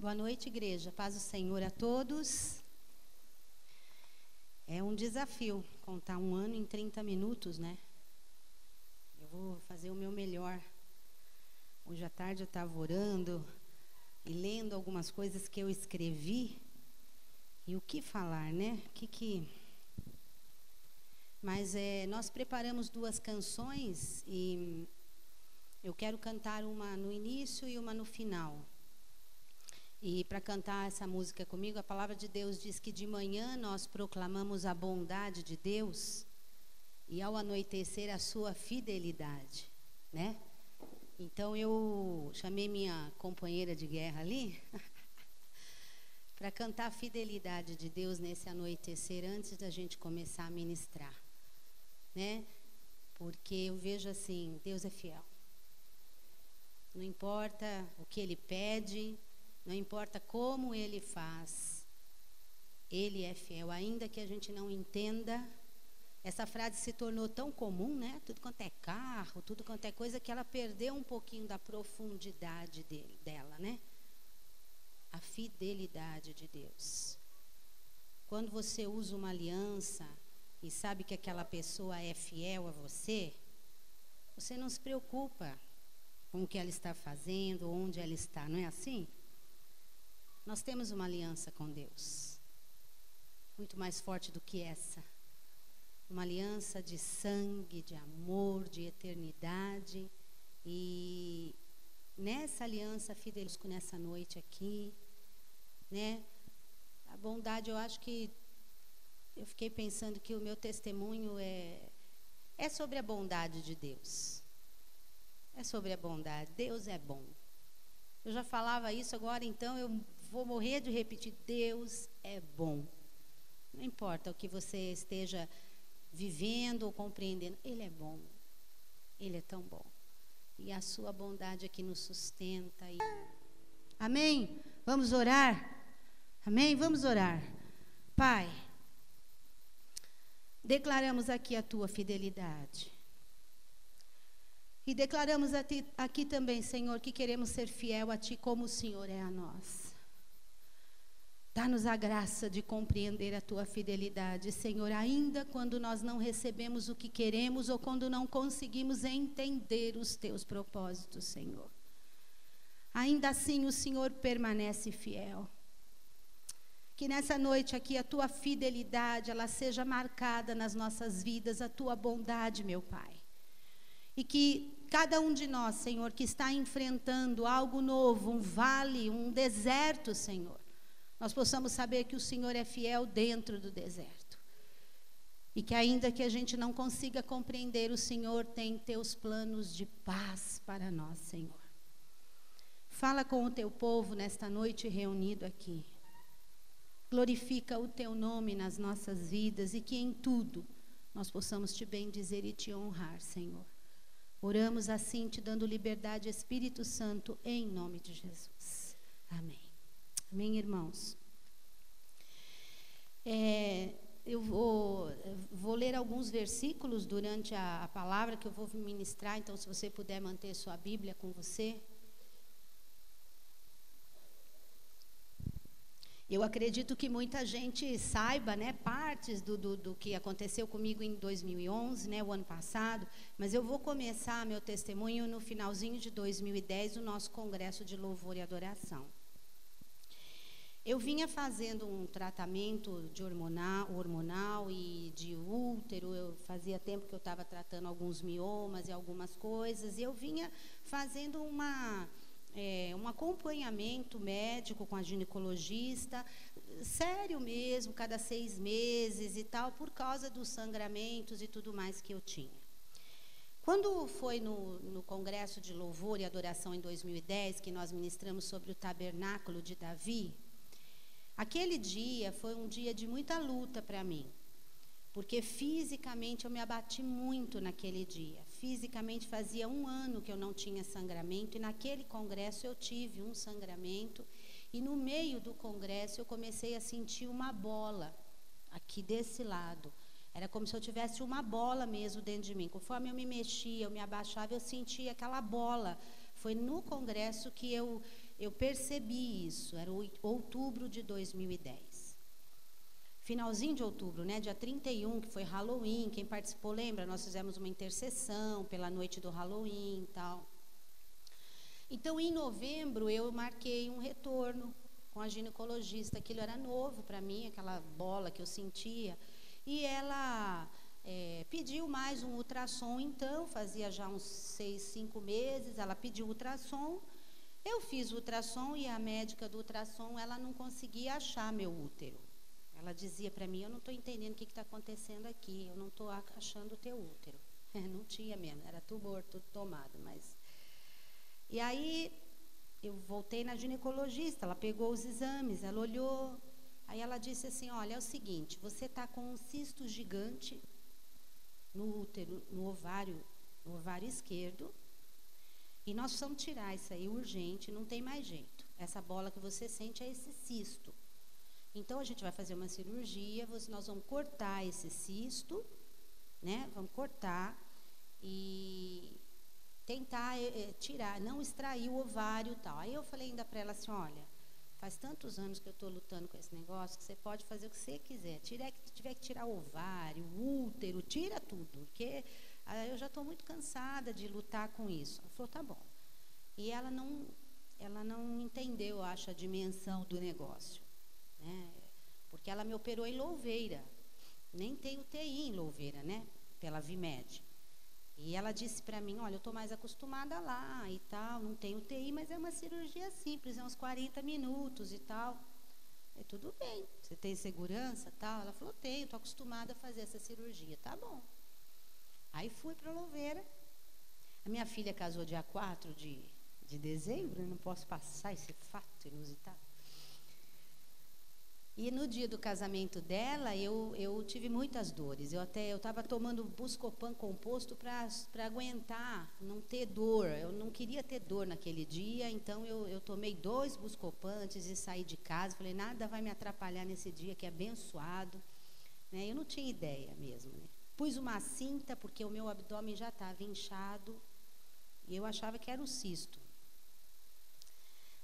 Boa noite, igreja. Paz do Senhor a todos. É um desafio contar um ano em 30 minutos, né? Eu vou fazer o meu melhor. Hoje à tarde eu estava orando e lendo algumas coisas que eu escrevi. E o que falar, né? Mas nós preparamos 2 canções e eu quero cantar uma no início e uma no final. E para cantar essa música comigo, a palavra de Deus diz que de manhã nós proclamamos a bondade de Deus e ao anoitecer a sua fidelidade, né? Então eu chamei minha companheira de guerra ali para cantar a fidelidade de Deus nesse anoitecer antes da gente começar a ministrar, né? Porque eu vejo assim, Deus é fiel. Não importa o que Ele pede, não importa como Ele faz, Ele é fiel, ainda que a gente não entenda. Essa frase se tornou tão comum, né? Tudo quanto é carro, tudo quanto é coisa, que ela perdeu um pouquinho da profundidade dela, né? A fidelidade de Deus. Quando você usa uma aliança e sabe que aquela pessoa é fiel a você, você não se preocupa com o que ela está fazendo, onde ela está, não é assim? Nós temos uma aliança com Deus, muito mais forte do que essa. Uma aliança de sangue, de amor, de eternidade. E nessa aliança, fidelisco nessa noite aqui, né? A bondade, eu acho que eu fiquei pensando que o meu testemunho é sobre a bondade de Deus. É sobre a bondade. Deus é bom. Eu já falava isso, agora então eu vou morrer de repetir. Deus é bom. Não importa o que você esteja vivendo ou compreendendo, Ele é bom. Ele é tão bom. E a sua bondade é que nos sustenta. Amém? Vamos orar? Amém? Vamos orar. Pai, declaramos aqui a tua fidelidade. E declaramos aqui também, Senhor, que queremos ser fiel a Ti como o Senhor é a nós. Dá-nos a graça de compreender a Tua fidelidade, Senhor, ainda quando nós não recebemos o que queremos ou quando não conseguimos entender os Teus propósitos, Senhor. Ainda assim o Senhor permanece fiel. Que nessa noite aqui a Tua fidelidade, ela seja marcada nas nossas vidas, a Tua bondade, meu Pai. E que cada um de nós, Senhor, que está enfrentando algo novo, um vale, um deserto, Senhor, nós possamos saber que o Senhor é fiel dentro do deserto. E que ainda que a gente não consiga compreender, o Senhor tem teus planos de paz para nós, Senhor. Fala com o teu povo nesta noite reunido aqui. Glorifica o teu nome nas nossas vidas e que em tudo nós possamos te bendizer e te honrar, Senhor. Oramos assim, te dando liberdade, Espírito Santo, em nome de Jesus. Amém. Amém, irmãos. Eu vou ler alguns versículos durante a palavra que eu vou ministrar, então se você puder manter sua Bíblia com você. Eu acredito que muita gente saiba, né, partes do que aconteceu comigo em 2011, né, o ano passado, mas eu vou começar meu testemunho no finalzinho de 2010, o nosso congresso de louvor e adoração. Eu vinha fazendo um tratamento de hormonal e de útero, fazia tempo que eu estava tratando alguns miomas e algumas coisas, e eu vinha fazendo um acompanhamento médico com a ginecologista, sério mesmo, cada 6 meses e tal, por causa dos sangramentos e tudo mais que eu tinha. Quando foi no Congresso de Louvor e Adoração em 2010, que nós ministramos sobre o tabernáculo de Davi, aquele dia foi um dia de muita luta para mim, porque fisicamente eu me abati muito naquele dia. Fisicamente fazia 1 ano que eu não tinha sangramento, e naquele congresso eu tive um sangramento, e no meio do congresso eu comecei a sentir uma bola aqui desse lado. Era como se eu tivesse uma bola mesmo dentro de mim. Conforme eu me mexia, eu me abaixava, eu sentia aquela bola. Foi no congresso que eu eu percebi isso, era outubro de 2010. Finalzinho de outubro, né, dia 31, que foi Halloween, quem participou lembra? Nós fizemos uma intercessão pela noite do Halloween e tal. Então, em novembro, eu marquei um retorno com a ginecologista. Aquilo era novo para mim, aquela bola que eu sentia. E ela pediu mais um ultrassom, então, fazia já uns 6, 5 meses, ela pediu ultrassom. Eu fiz o ultrassom e a médica do ultrassom, ela não conseguia achar meu útero. Ela dizia para mim, eu não estou entendendo o que está acontecendo aqui, eu não estou achando o teu útero. Não tinha mesmo, era tumor, tudo tomado. E aí, eu voltei na ginecologista, ela pegou os exames, ela olhou, aí ela disse assim, olha, é o seguinte, você está com um cisto gigante no útero, no ovário esquerdo, e nós precisamos tirar isso aí urgente, não tem mais jeito. Essa bola que você sente é esse cisto. Então, a gente vai fazer uma cirurgia, nós vamos cortar esse cisto, né? Vamos cortar e tentar tirar, não extrair o ovário e tal. Aí eu falei ainda para ela assim, olha, faz tantos anos que eu estou lutando com esse negócio, que você pode fazer o que você quiser. Tiver que tirar o ovário, o útero, tira tudo, porque eu já estou muito cansada de lutar com isso. Ela falou, tá bom. E ela não entendeu, eu acho, a dimensão do negócio. Né? Porque ela me operou em Louveira, nem tem UTI em Louveira, né? Pela Vimed. E ela disse para mim, olha, eu estou mais acostumada lá e tal, não tem UTI, mas é uma cirurgia simples, é uns 40 minutos e tal. E tudo bem, você tem segurança e tal? Ela falou, tenho, estou acostumada a fazer essa cirurgia, tá bom. Aí fui para Louveira. A minha filha casou dia 4 de dezembro, eu não posso passar esse fato inusitado. E no dia do casamento dela, eu tive muitas dores. Eu estava tomando Buscopan composto para aguentar, não ter dor. Eu não queria ter dor naquele dia, então eu tomei 2 Buscopan antes de sair de casa. Falei, nada vai me atrapalhar nesse dia que é abençoado. Né? Eu não tinha ideia mesmo. Né? Pus uma cinta, porque o meu abdômen já estava inchado, e eu achava que era o cisto.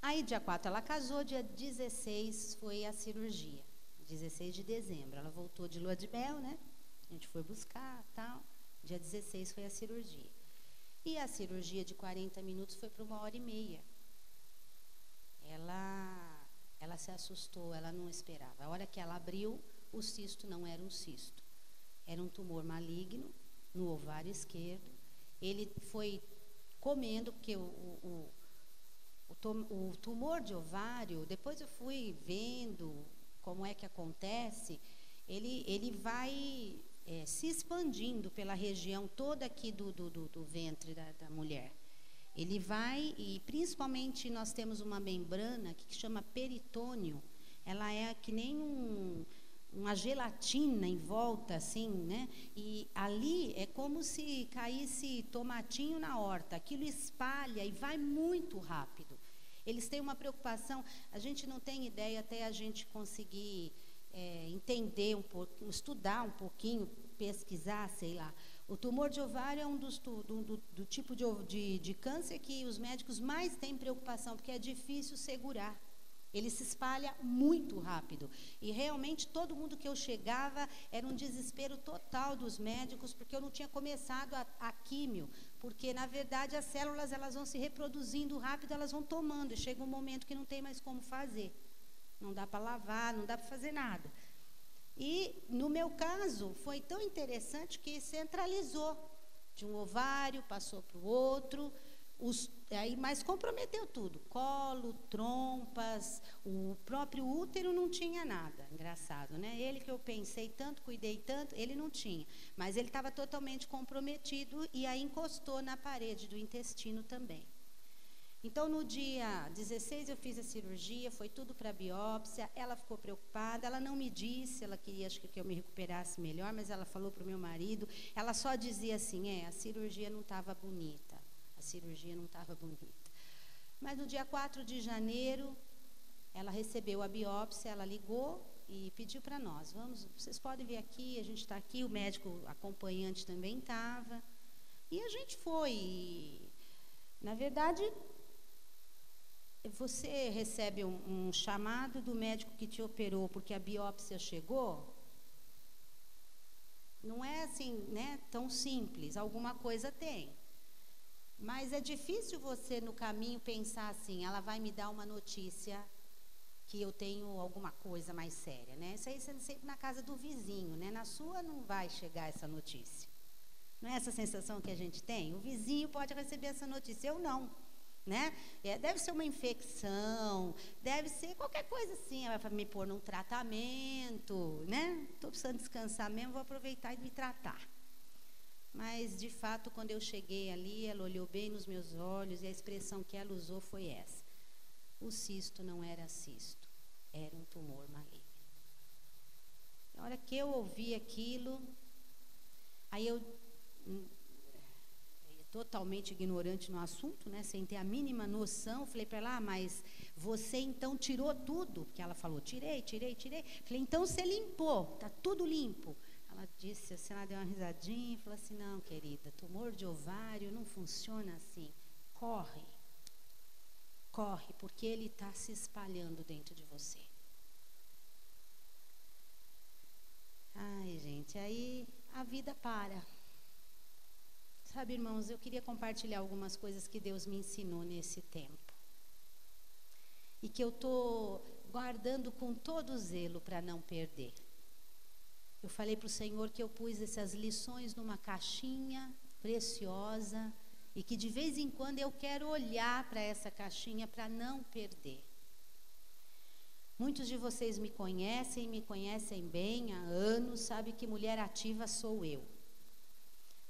Aí, dia 4, ela casou, dia 16 foi a cirurgia, 16 de dezembro. Ela voltou de lua de mel, né? A gente foi buscar, tal. Dia 16 foi a cirurgia. E a cirurgia de 40 minutos foi para 1h30. Ela se assustou, ela não esperava. A hora que ela abriu, o cisto não era um cisto. Era um tumor maligno no ovário esquerdo. Ele foi comendo, porque o tumor de ovário, depois eu fui vendo como é que acontece, ele vai se expandindo pela região toda aqui do ventre da mulher. Ele vai, e principalmente nós temos uma membrana que chama peritônio, ela é que nem uma gelatina em volta, assim, né? E ali é como se caísse tomatinho na horta, aquilo espalha e vai muito rápido. Eles têm uma preocupação, a gente não tem ideia até a gente conseguir entender um pouco, estudar um pouquinho, pesquisar, sei lá. O tumor de ovário é um do tipo de câncer que os médicos mais têm preocupação, porque é difícil segurar. Ele se espalha muito rápido. E realmente todo mundo que eu chegava era um desespero total dos médicos, porque eu não tinha começado a químio. Porque, na verdade, as células elas vão se reproduzindo rápido, elas vão tomando. E chega um momento que não tem mais como fazer. Não dá para lavar, não dá para fazer nada. E, no meu caso, foi tão interessante que centralizou. De um ovário, passou para o outro... mas comprometeu tudo, colo, trompas, o próprio útero não tinha nada, engraçado, né? Ele que eu pensei tanto, cuidei tanto, ele não tinha, mas ele estava totalmente comprometido e aí encostou na parede do intestino também. Então, no dia 16 eu fiz a cirurgia, foi tudo para biópsia, ela ficou preocupada, ela não me disse, ela queria acho que eu me recuperasse melhor, mas ela falou para o meu marido, ela só dizia assim, a cirurgia não estava bonita. A cirurgia não estava bonita. Mas no dia 4 de janeiro, ela recebeu a biópsia, ela ligou e pediu para nós, vocês podem vir aqui, a gente está aqui, o médico acompanhante também estava. E a gente foi. Na verdade, você recebe um chamado do médico que te operou porque a biópsia chegou. Não é assim, né, tão simples. Alguma coisa tem. Mas é difícil você, no caminho, pensar assim, ela vai me dar uma notícia que eu tenho alguma coisa mais séria, né? Isso aí sendo sempre na casa do vizinho, né? Na sua não vai chegar essa notícia. Não é essa sensação que a gente tem? O vizinho pode receber essa notícia, eu não, né? Deve ser uma infecção, deve ser qualquer coisa assim, ela vai me pôr num tratamento, né? Estou precisando descansar mesmo, vou aproveitar e me tratar. Mas, de fato, quando eu cheguei ali, ela olhou bem nos meus olhos e a expressão que ela usou foi essa. O cisto não era cisto, era um tumor maligno. Na hora que eu ouvi aquilo, aí eu, totalmente ignorante no assunto, né, sem ter a mínima noção, falei para ela, mas você então tirou tudo? Porque ela falou, tirei. Falei, então você limpou, está tudo limpo. Ela disse assim, ela deu uma risadinha e falou assim, não, querida, tumor de ovário não funciona assim. Corre, porque ele está se espalhando dentro de você. Ai, gente, aí a vida para. Sabe, irmãos, eu queria compartilhar algumas coisas que Deus me ensinou nesse tempo. E que eu estou guardando com todo zelo para não perder. Eu falei para o Senhor que eu pus essas lições numa caixinha preciosa e que de vez em quando eu quero olhar para essa caixinha para não perder. Muitos de vocês me conhecem bem há anos, sabem que mulher ativa sou eu.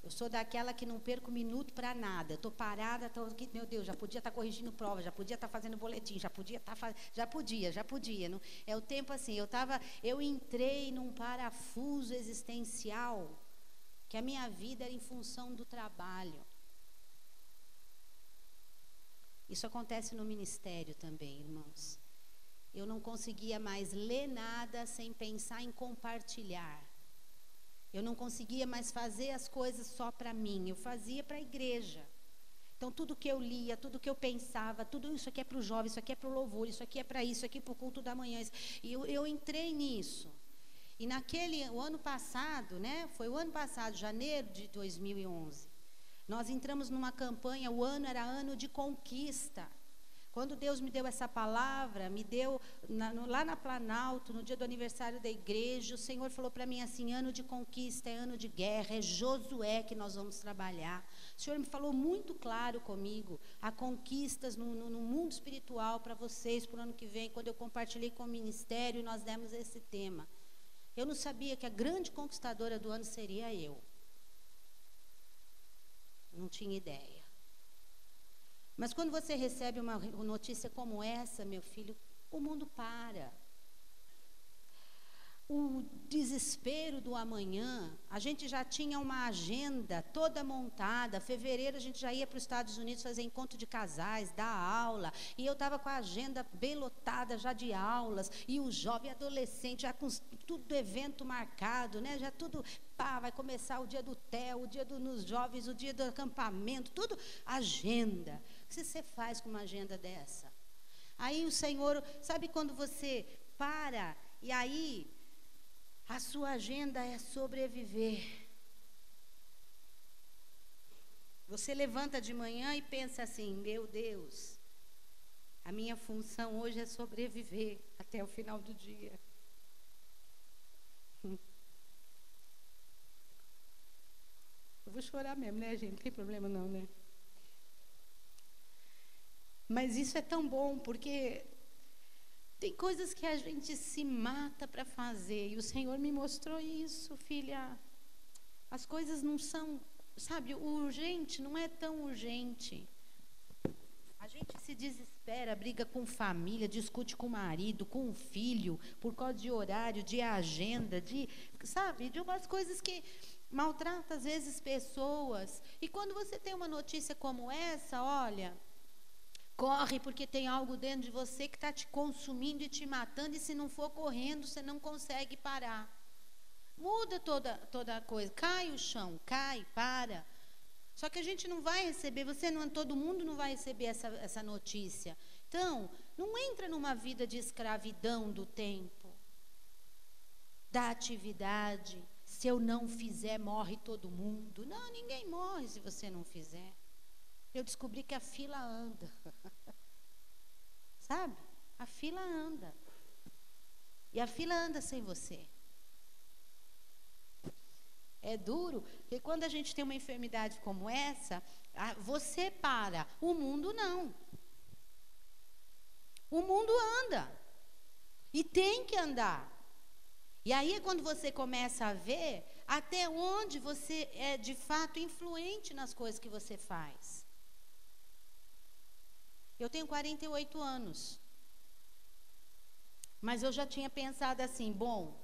Eu sou daquela que não perco minuto para nada. Eu estou parada, aqui, meu Deus, já podia estar corrigindo prova, já podia estar fazendo boletim, já podia. Não, é o tempo assim, eu entrei num parafuso existencial, que a minha vida era em função do trabalho. Isso acontece no ministério também, irmãos. Eu não conseguia mais ler nada sem pensar em compartilhar. Eu não conseguia mais fazer as coisas só para mim, eu fazia para a igreja. Então, tudo que eu lia, tudo que eu pensava, tudo isso aqui é para o jovem, isso aqui é para o louvor, isso aqui é para isso aqui é para o culto da manhã. E eu entrei nisso. E o ano passado, né, foi o ano passado, janeiro de 2011, nós entramos numa campanha, o ano era ano de conquista. Quando Deus me deu essa palavra, me deu lá na Planalto, no dia do aniversário da igreja, o Senhor falou para mim assim, ano de conquista, é ano de guerra, é Josué que nós vamos trabalhar. O Senhor me falou muito claro comigo, há conquistas no mundo espiritual para vocês, para o ano que vem, quando eu compartilhei com o ministério, nós demos esse tema. Eu não sabia que a grande conquistadora do ano seria eu. Não tinha ideia. Mas quando você recebe uma notícia como essa, meu filho, o mundo para. O desespero do amanhã, a gente já tinha uma agenda toda montada. Fevereiro a gente já ia para os Estados Unidos fazer encontro de casais, dar aula. E eu estava com a agenda bem lotada já de aulas. E o jovem adolescente já com tudo evento marcado, né? Já tudo, vai começar o dia do TEL, o dia dos jovens, o dia do acampamento, tudo agenda. O que você faz com uma agenda dessa? Aí o Senhor, sabe quando você para e aí a sua agenda é sobreviver. Você levanta de manhã e pensa assim, meu Deus, a minha função hoje é sobreviver até o final do dia. Eu vou chorar mesmo, né, gente? Não tem problema não, né? Mas isso é tão bom, porque tem coisas que a gente se mata para fazer. E o Senhor me mostrou isso, filha. As coisas não são, sabe, o urgente não é tão urgente. A gente se desespera, briga com família, discute com o marido, com o filho, por causa de horário, de agenda, de umas coisas que maltrata às vezes pessoas. E quando você tem uma notícia como essa, olha, corre, porque tem algo dentro de você que está te consumindo e te matando, e se não for correndo, você não consegue parar. Muda toda a coisa, cai o chão, para. Só que a gente não vai receber, todo mundo não vai receber essa notícia. Então, não entra numa vida de escravidão do tempo, da atividade. Se eu não fizer, morre todo mundo. Não, ninguém morre se você não fizer. Eu descobri que a fila anda. Sabe? A fila anda. E a fila anda sem você. É duro, porque quando a gente tem uma enfermidade como essa, você para, o mundo não. O mundo anda. E tem que andar. E aí é quando você começa a ver até onde você é de fato influente nas coisas que você faz. Eu tenho 48 anos. Mas eu já tinha pensado assim, bom,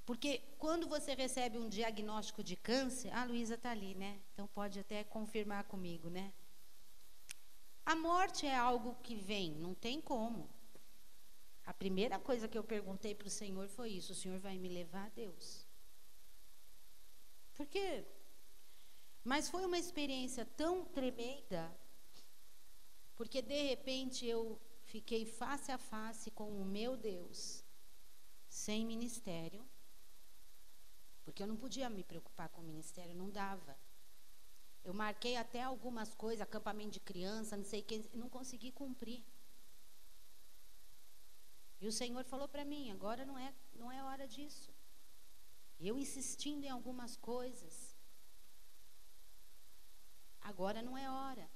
porque quando você recebe um diagnóstico de câncer, a Luísa está ali, né? Então pode até confirmar comigo, né? A morte é algo que vem, não tem como. A primeira coisa que eu perguntei para o Senhor foi isso: o Senhor vai me levar a Deus? Por quê? Mas foi uma experiência tão tremenda, porque de repente eu fiquei face a face com o meu Deus, sem ministério, porque eu não podia me preocupar com o ministério, não dava. Eu marquei até algumas coisas, acampamento de criança, não sei o que, não consegui cumprir. E o Senhor falou para mim, agora não é hora disso. Eu insistindo em algumas coisas. Agora não é hora.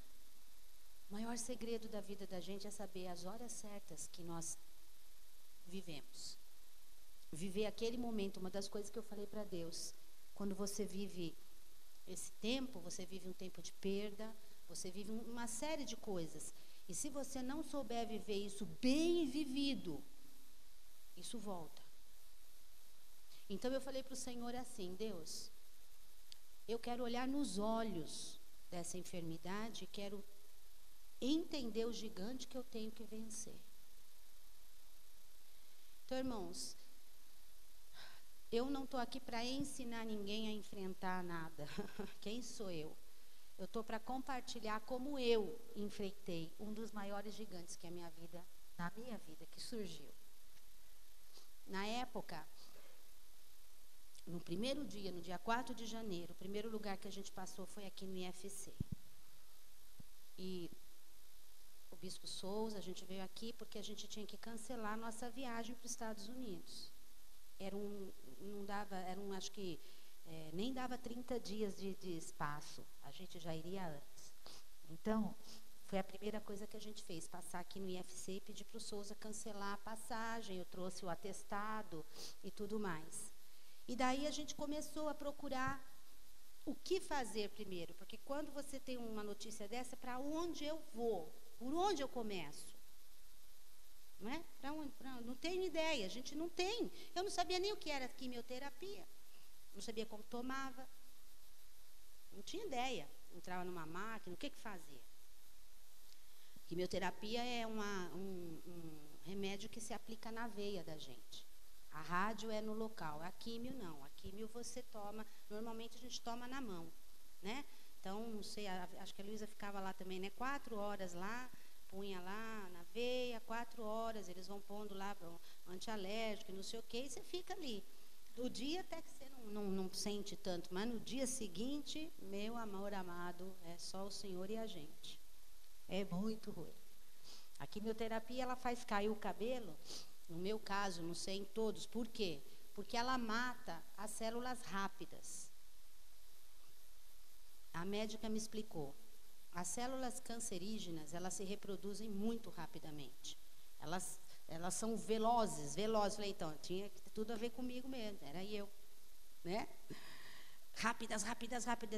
O maior segredo da vida da gente é saber as horas certas que nós vivemos. Viver aquele momento, uma das coisas que eu falei para Deus, quando você vive esse tempo, você vive um tempo de perda, você vive uma série de coisas. E se você não souber viver isso bem vivido, isso volta. Então eu falei para o Senhor assim: Deus, eu quero olhar nos olhos dessa enfermidade e quero entender o gigante que eu tenho que vencer. Então, irmãos, eu não estou aqui para ensinar ninguém a enfrentar nada. Quem sou eu? Eu estou para compartilhar como eu enfrentei um dos maiores gigantes que na minha vida, que surgiu. Na época, no primeiro dia, no dia 4 de janeiro, o primeiro lugar que a gente passou foi aqui no IFC. E o Bispo Souza, a gente veio aqui porque a gente tinha que cancelar a nossa viagem para os Estados Unidos. Acho que nem dava 30 dias de espaço, a gente já iria antes. Então, foi a primeira coisa que a gente fez, passar aqui no IFC e pedir para o Souza cancelar a passagem. Eu trouxe o atestado e tudo mais. E daí a gente começou a procurar o que fazer primeiro, porque quando você tem uma notícia dessa, para onde eu vou? Por onde eu começo? Não é? Não tenho ideia, a gente não tem. Eu não sabia nem o que era quimioterapia, não sabia como tomava, não tinha ideia. Entrava numa máquina, o que fazia? Quimioterapia é um remédio que se aplica na veia da gente. A rádio é no local, a químio não. A químio você toma, normalmente a gente toma na mão, né? Então, não sei, acho que a Luísa ficava lá também, né? 4 horas lá, punha lá na veia, 4 horas, eles vão pondo lá para um antialérgico, não sei o quê, e você fica ali. No dia até que você não sente tanto, mas no dia seguinte, meu amor amado, é só o Senhor e a gente. É muito ruim. A quimioterapia, ela faz cair o cabelo, no meu caso, não sei em todos, por quê? Porque ela mata as células rápidas. A médica me explicou. As células cancerígenas, elas se reproduzem muito rapidamente. Elas são velozes. Falei, então, tinha tudo a ver comigo mesmo, era eu, né? Rápidas.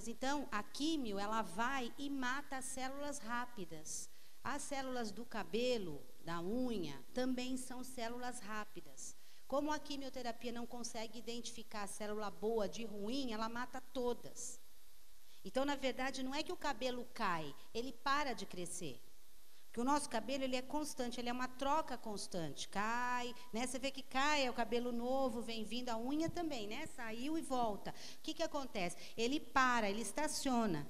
Então, a químio, ela vai e mata as células rápidas. As células do cabelo, da unha, também são células rápidas. Como a quimioterapia não consegue identificar a célula boa de ruim, ela mata todas. Então, na verdade, não é que o cabelo cai, ele para de crescer. Porque o nosso cabelo, ele é constante, ele é uma troca constante. Cai, né? Você vê que cai, é o cabelo novo, vem vindo, a unha também, né? Saiu e volta. O que acontece? Ele para, ele estaciona.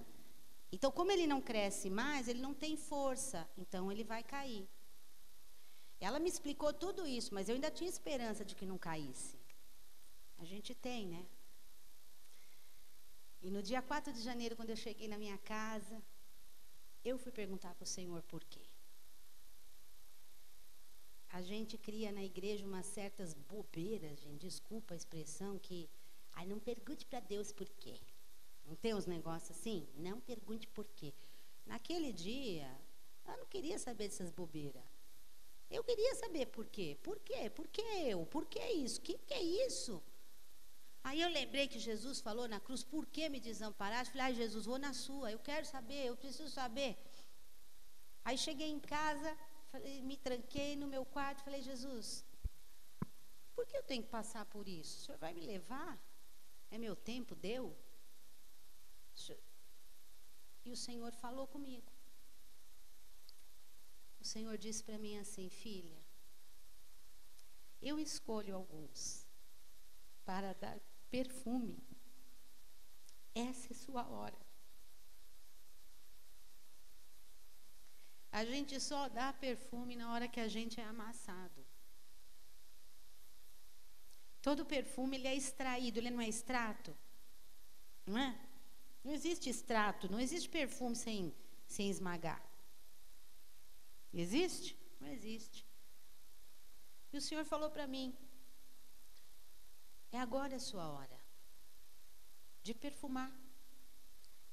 Então, como ele não cresce mais, ele não tem força, então ele vai cair. Ela me explicou tudo isso, mas eu ainda tinha esperança de que não caísse. A gente tem, né? E no dia 4 de janeiro, quando eu cheguei na minha casa, eu fui perguntar para o Senhor por quê. A gente cria na igreja umas certas bobeiras, gente, desculpa a expressão, que... Ai, não pergunte para Deus por quê. Não tem uns negócios assim? Não pergunte por quê. Naquele dia, eu não queria saber dessas bobeiras. Eu queria saber por quê. Por quê? Por que eu? Por que isso? O que é isso? Aí eu lembrei que Jesus falou na cruz, por que me desamparaste? Falei, ai Jesus, vou na sua, eu quero saber, eu preciso saber. Aí cheguei em casa, falei, me tranquei no meu quarto, falei, Jesus, por que eu tenho que passar por isso? O Senhor vai me levar? É meu tempo, deu? E o Senhor falou comigo. O Senhor disse para mim assim, filha, eu escolho alguns para dar perfume. Essa é sua hora. A gente só dá perfume na hora que a gente é amassado. Todo perfume, ele é extraído, ele não é extrato? Não é? Não existe extrato, não existe perfume sem esmagar. Existe? Não existe. E o Senhor falou para mim, agora a sua hora de perfumar.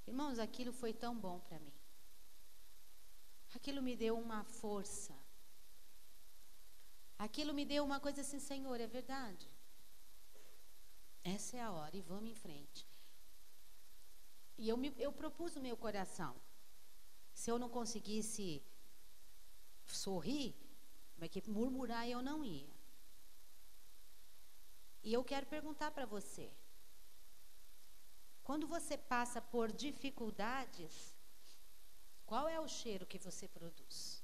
Irmãos, aquilo foi tão bom para mim. Aquilo me deu uma força. Aquilo me deu uma coisa assim, Senhor, é verdade. Essa é a hora e vamos em frente. E eu propus no meu coração, se eu não conseguisse sorrir, porque murmurar eu não ia. E eu quero perguntar para você, quando você passa por dificuldades, qual é o cheiro que você produz?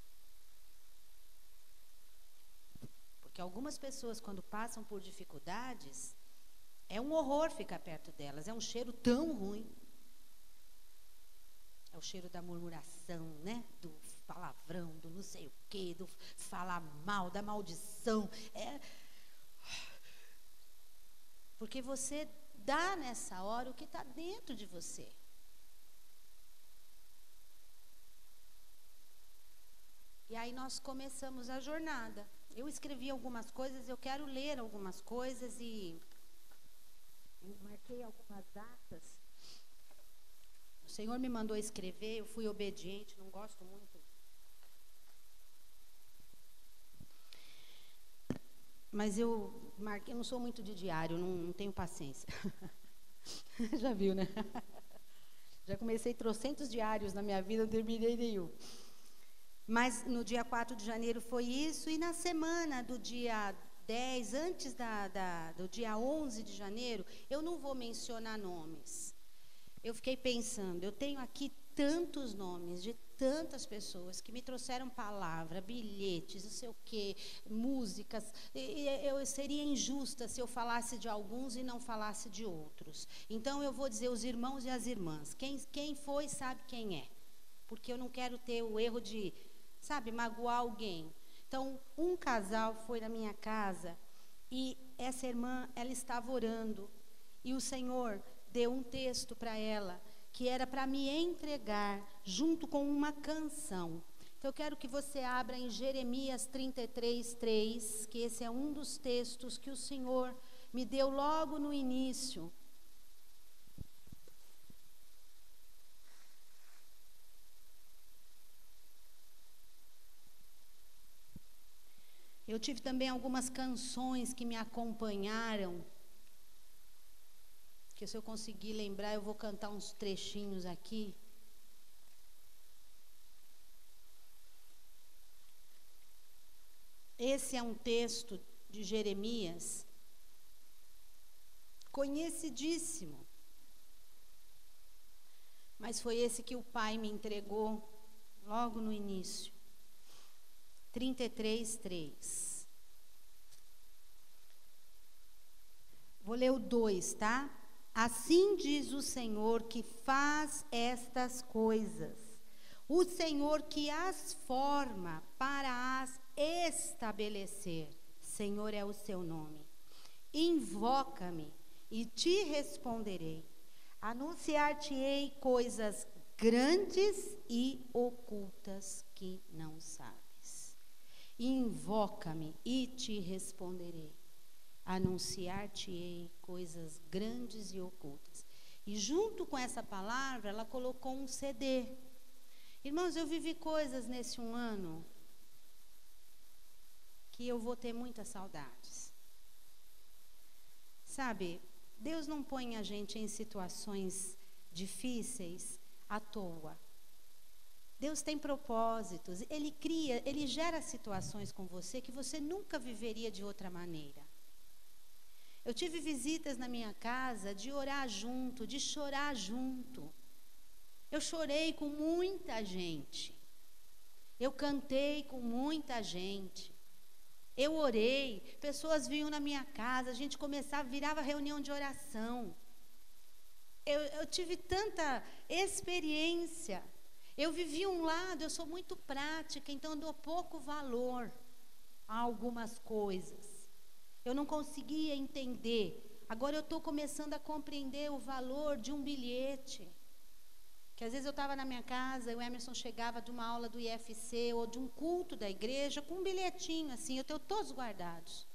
Porque algumas pessoas, quando passam por dificuldades, é um horror ficar perto delas, é um cheiro tão ruim. É o cheiro da murmuração, né? Do palavrão, do não sei o quê, do falar mal, da maldição. Porque você dá nessa hora o que está dentro de você. E aí nós começamos a jornada. Eu escrevi algumas coisas, eu quero ler algumas coisas e marquei algumas datas. O Senhor me mandou escrever, eu fui obediente, não gosto muito. Mas eu marquei, eu não sou muito de diário, não tenho paciência. Já viu, né? Já comecei trocentos diários na minha vida, não terminei nenhum. Mas no dia 4 de janeiro foi isso, e na semana do dia 10, antes do dia 11 de janeiro, eu não vou mencionar nomes. Eu fiquei pensando, eu tenho aqui tantos nomes de tantas pessoas que me trouxeram palavra, bilhetes, não sei o quê, músicas. Eu seria injusta se eu falasse de alguns e não falasse de outros. Então eu vou dizer os irmãos e as irmãs. Quem foi sabe quem é. Porque eu não quero ter o erro de, sabe, magoar alguém. Então, um casal foi na minha casa e essa irmã, ela estava orando. E o Senhor deu um texto para ela, que era para me entregar, junto com uma canção. Então, eu quero que você abra em Jeremias 33:3, que esse é um dos textos que o Senhor me deu logo no início. Eu tive também algumas canções que me acompanharam, que se eu conseguir lembrar, eu vou cantar uns trechinhos aqui. Esse é um texto de Jeremias, conhecidíssimo. Mas foi esse que o Pai me entregou logo no início. 33:3. Vou ler o 2, tá? Assim diz o Senhor que faz estas coisas, o Senhor que as forma para as estabelecer. Senhor é o seu nome. Invoca-me e te responderei. Anunciar-te-ei coisas grandes e ocultas que não sabes. Invoca-me e te responderei. Anunciar-te-ei coisas grandes e ocultas. E junto com essa palavra, ela colocou um CD. Irmãos, eu vivi coisas nesse um ano que eu vou ter muitas saudades. Sabe, Deus não põe a gente em situações difíceis à toa. Deus tem propósitos. Ele cria, Ele gera situações com você que você nunca viveria de outra maneira. Eu tive visitas na minha casa de orar junto, de chorar junto. Eu chorei com muita gente. Eu cantei com muita gente. Eu orei, pessoas vinham na minha casa, a gente começava, virava reunião de oração. Eu tive tanta experiência. Eu vivi um lado, eu sou muito prática, então eu dou pouco valor a algumas coisas. Eu não conseguia entender. Agora eu estou começando a compreender o valor de um bilhete. Que às vezes eu estava na minha casa, o Emerson chegava de uma aula do IFC ou de um culto da igreja com um bilhetinho assim, eu tenho todos guardados.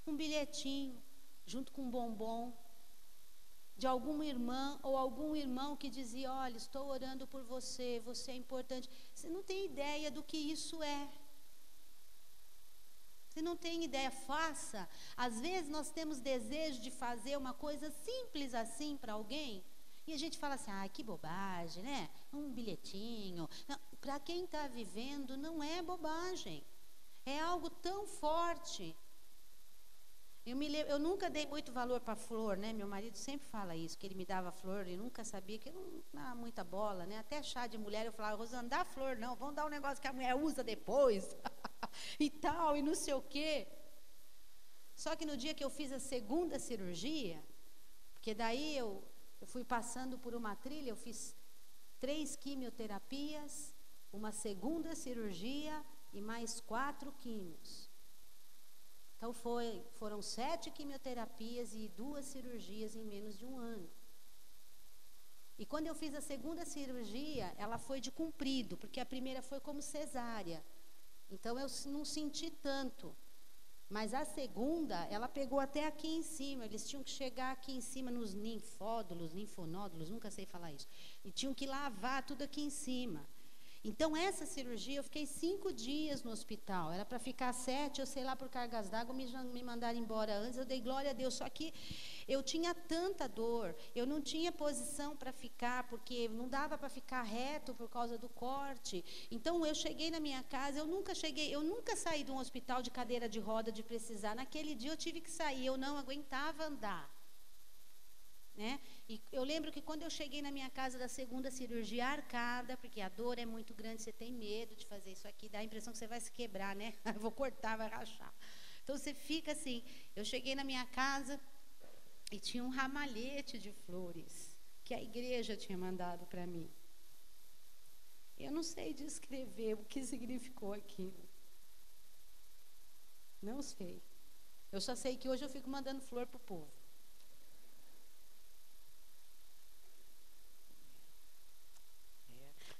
Um bilhetinho, junto com um bombom, de alguma irmã ou algum irmão que dizia, olha, estou orando por você, você é importante. Você não tem ideia do que isso é. Você não tem ideia, faça. Às vezes nós temos desejo de fazer uma coisa simples assim para alguém, e a gente fala assim, que bobagem, né? Um bilhetinho. Para quem está vivendo, não é bobagem. É algo tão forte. Eu nunca dei muito valor para flor, né? Meu marido sempre fala isso, que ele me dava flor, e nunca sabia que eu não dava muita bola, né? Até chá de mulher eu falava, Rosana, dá flor não, vamos dar um negócio que a mulher usa depois, e tal, e não sei o quê. Só que no dia que eu fiz a segunda cirurgia, porque daí eu fui passando por uma trilha, eu fiz 3 quimioterapias, uma segunda cirurgia e mais 4 químios. Então foram 7 quimioterapias e 2 cirurgias em menos de um ano. E quando eu fiz a segunda cirurgia, ela foi de comprido, porque a primeira foi como cesárea. Então eu não senti tanto. Mas a segunda, ela pegou até aqui em cima. Eles tinham que chegar aqui em cima nos linfonódulos, nunca sei falar isso. E tinham que lavar tudo aqui em cima. Então, essa cirurgia, eu fiquei 5 dias no hospital. Era para ficar 7, eu sei lá, por cargas d'água, me mandaram embora antes. Eu dei glória a Deus. Só que eu tinha tanta dor, eu não tinha posição para ficar, porque não dava para ficar reto por causa do corte. Então, eu cheguei na minha casa, eu nunca saí de um hospital de cadeira de roda de precisar. Naquele dia, eu tive que sair, eu não aguentava andar. Né? E eu lembro que quando eu cheguei na minha casa da segunda cirurgia arcada, porque a dor é muito grande, você tem medo de fazer isso aqui, dá a impressão que você vai se quebrar, né? Eu vou cortar, vai rachar. Então você fica assim, eu cheguei na minha casa e tinha um ramalhete de flores que a igreja tinha mandado para mim. Eu não sei descrever o que significou aquilo. Não sei. Eu só sei que hoje eu fico mandando flor pro povo.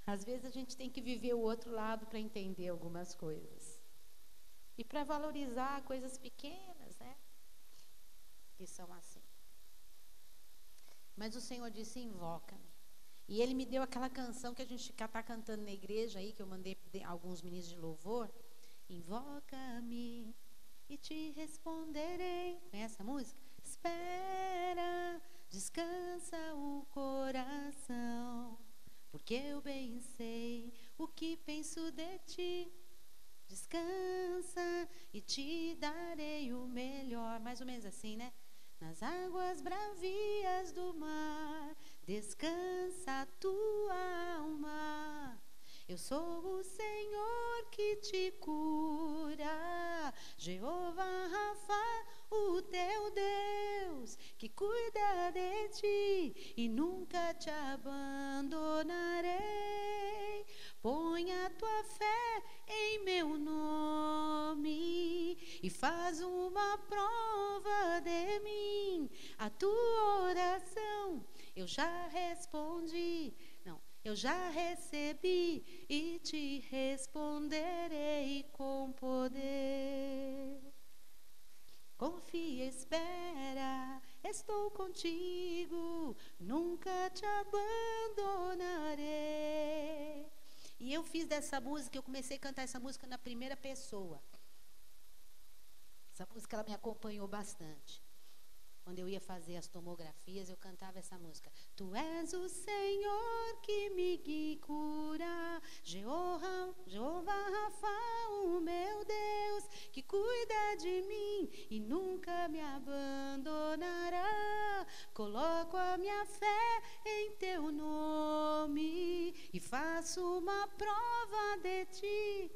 Às vezes a gente tem que viver o outro lado para entender algumas coisas. E para valorizar coisas pequenas, né? Que são assim. Mas o Senhor disse, invoca-me. E Ele me deu aquela canção que a gente está cantando na igreja aí, que eu mandei alguns ministros de louvor. Invoca-me e te responderei. Conhece essa música? Espera, descansa o coração. Porque eu bem sei o que penso de ti. Descansa e te darei o melhor. Mais ou menos assim, né? Nas águas bravias do mar, descansa a tua alma. Eu sou o Senhor que te cura, Jeová Rafa, o teu Deus, que cuida de ti. e nunca te abandonarei. Põe a tua fé em meu nome e faz uma prova de mim. A tua oração eu já respondi, não, eu já recebi e te responderei com poder. Confia, espera, estou contigo, nunca te abandonarei. E eu fiz dessa música, eu comecei a cantar essa música na primeira pessoa. Essa música ela me acompanhou bastante. Quando eu ia fazer as tomografias, eu cantava essa música. Tu és o Senhor que me guia e cura, Jeová Rafa, o meu Deus, que cuida de mim e nunca me abandonará. Coloco a minha fé em teu nome e faço uma prova de ti.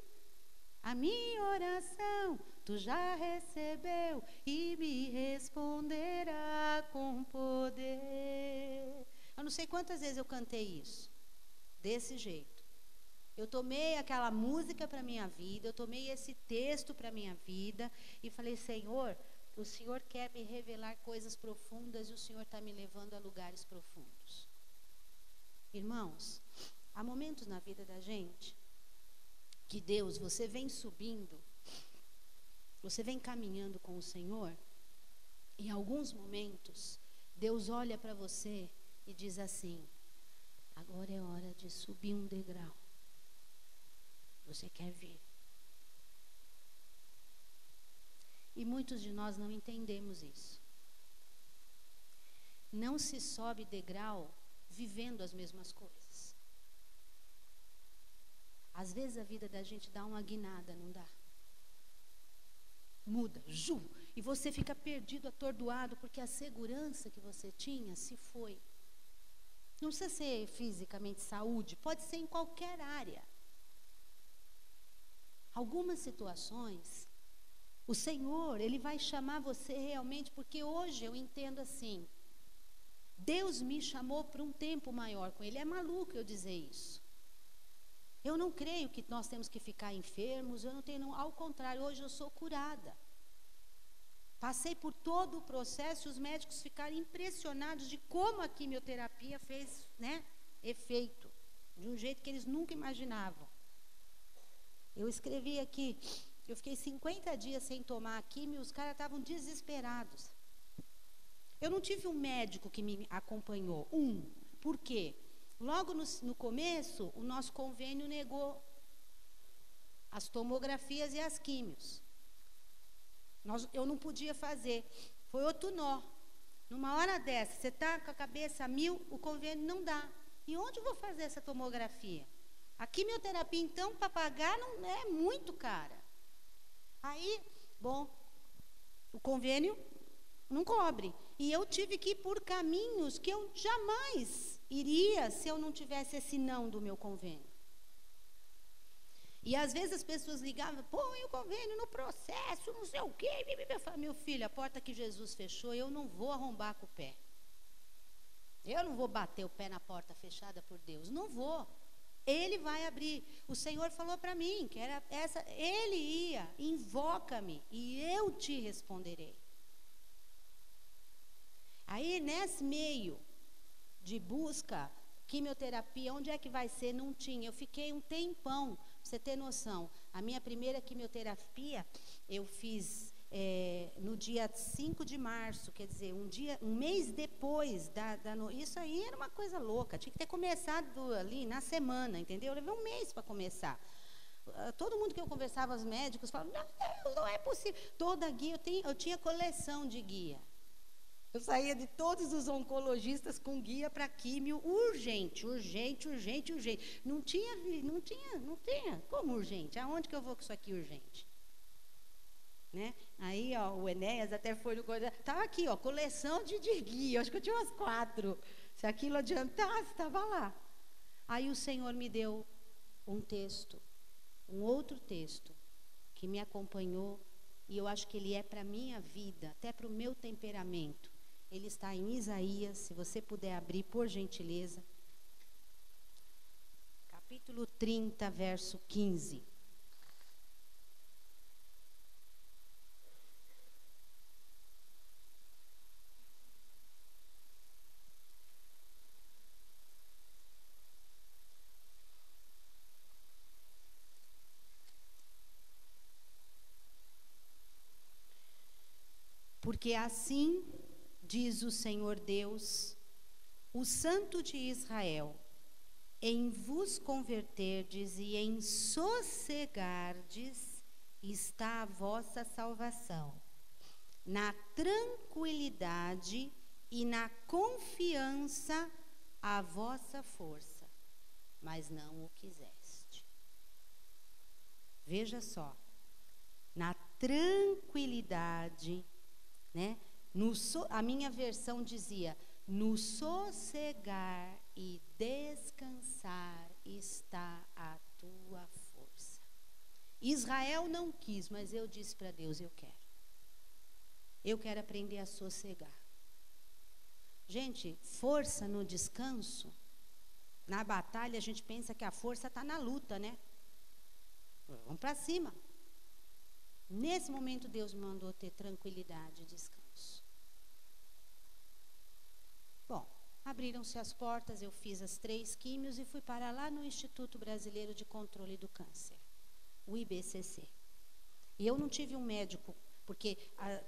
A minha oração tu já recebeu e me responderá com poder. Eu não sei quantas vezes eu cantei isso, desse jeito. Eu tomei aquela música para a minha vida, eu tomei esse texto para a minha vida e falei, Senhor, o Senhor quer me revelar coisas profundas e o Senhor está me levando a lugares profundos. Irmãos, há momentos na vida da gente que Deus, você vem subindo, você vem caminhando com o Senhor, e em alguns momentos, Deus olha para você e diz assim, agora é hora de subir um degrau. Você quer vir? E muitos de nós não entendemos isso. Não se sobe degrau vivendo as mesmas coisas. Às vezes a vida da gente dá uma guinada, não dá? Muda, e você fica perdido, atordoado, porque a segurança que você tinha se foi. Não precisa ser fisicamente saúde, pode ser em qualquer área. Algumas situações, o Senhor, Ele vai chamar você realmente, porque hoje eu entendo assim, Deus me chamou para um tempo maior com Ele. É maluco eu dizer isso. Eu não creio que nós temos que ficar enfermos, eu não tenho, não, ao contrário, hoje eu sou curada. Passei por todo o processo e os médicos ficaram impressionados de como a quimioterapia fez, efeito, de um jeito que eles nunca imaginavam. Eu escrevi aqui, eu fiquei 50 dias sem tomar a quimio, os caras estavam desesperados. Eu não tive um médico que me acompanhou, por quê? Logo no começo, o nosso convênio negou as tomografias e as químios. Eu não podia fazer. Foi outro nó. Numa hora dessa, você está com a cabeça a 1000, o convênio não dá. E onde eu vou fazer essa tomografia? A quimioterapia, então, para pagar, não é muito cara. Aí, o convênio não cobre. E eu tive que ir por caminhos que eu jamais iria se eu não tivesse esse não do meu convênio. E às vezes as pessoas ligavam, põe o convênio no processo, não sei o quê. Eu falei, meu filho, a porta que Jesus fechou, eu não vou arrombar com o pé. Eu não vou bater o pé na porta fechada por Deus, não vou. Ele vai abrir. O Senhor falou para mim que era essa, Ele ia, invoca-me e eu te responderei. Aí nesse meio de busca, quimioterapia, onde é que vai ser? Não tinha. Eu fiquei um tempão, pra você ter noção. A minha primeira quimioterapia, eu fiz no dia 5 de março, quer dizer, um mês depois isso aí era uma coisa louca, tinha que ter começado ali na semana, entendeu? Eu levei um mês para começar. Todo mundo que eu conversava, os médicos falavam, não é possível. Toda guia, eu tinha coleção de guia. Eu saía de todos os oncologistas com guia para químio urgente. Não tinha. Como urgente? Aonde que eu vou com isso aqui urgente? Aí, o Enéas até foi no coisa. Estava aqui, coleção de guia. Acho que eu tinha umas 4. Se aquilo adiantasse, estava lá. Aí o Senhor me deu um texto, um outro texto, que me acompanhou, e eu acho que ele é para a minha vida, até para o meu temperamento. Ele está em Isaías, se você puder abrir, por gentileza. Capítulo 30, verso 15. Porque assim diz o Senhor Deus, o Santo de Israel: em vos converterdes e em sossegardes está a vossa salvação, na tranquilidade e na confiança a vossa força, mas não o quiseste. Veja só, na tranquilidade, né? A minha versão dizia: no sossegar e descansar está a tua força. Israel não quis, mas eu disse para Deus: eu quero. Eu quero aprender a sossegar. Gente, força no descanso. Na batalha a gente pensa que a força está na luta, né? Vamos para cima. Nesse momento Deus me mandou ter tranquilidade e descanso. Bom, abriram-se as portas, eu fiz as 3 químios e fui parar lá no Instituto Brasileiro de Controle do Câncer, o IBCC. E eu não tive um médico, porque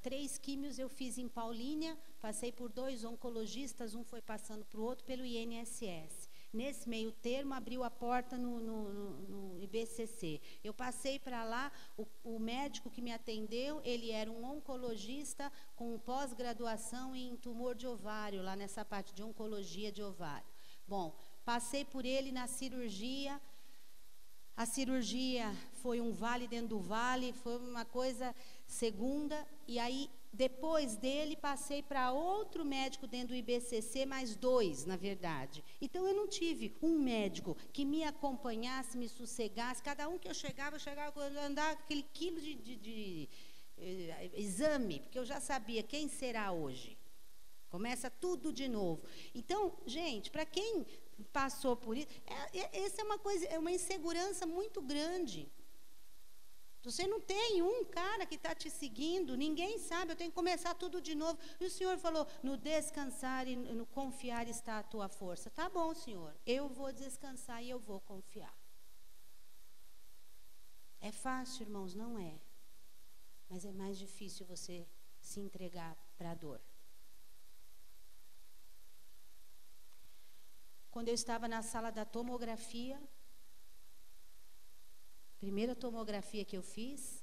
3 químios eu fiz em Paulínia, passei por 2 oncologistas, um foi passando para o outro pelo INSS. Nesse meio termo, abriu a porta no IBCC. Eu passei para lá, o médico que me atendeu, ele era um oncologista com pós-graduação em tumor de ovário, lá nessa parte de oncologia de ovário. Bom, passei por ele na cirurgia. A cirurgia foi um vale dentro do vale, foi uma coisa segunda, e aí depois dele passei para outro médico dentro do IBCC, mais 2, na verdade. Então eu não tive um médico que me acompanhasse, me sossegasse, cada um que eu chegava andar aquele quilo de exame, porque eu já sabia quem será hoje. Começa tudo de novo. Então, gente, para quem passou por isso, essa é uma coisa, é uma insegurança muito grande. Você não tem um cara que está te seguindo, ninguém sabe, eu tenho que começar tudo de novo. E o Senhor falou: no descansar e no confiar está a tua força. Tá bom, Senhor, eu vou descansar e eu vou confiar. É fácil, irmãos? Não é. Mas é mais difícil você se entregar para a dor. Quando eu estava na sala da tomografia, primeira tomografia que eu fiz,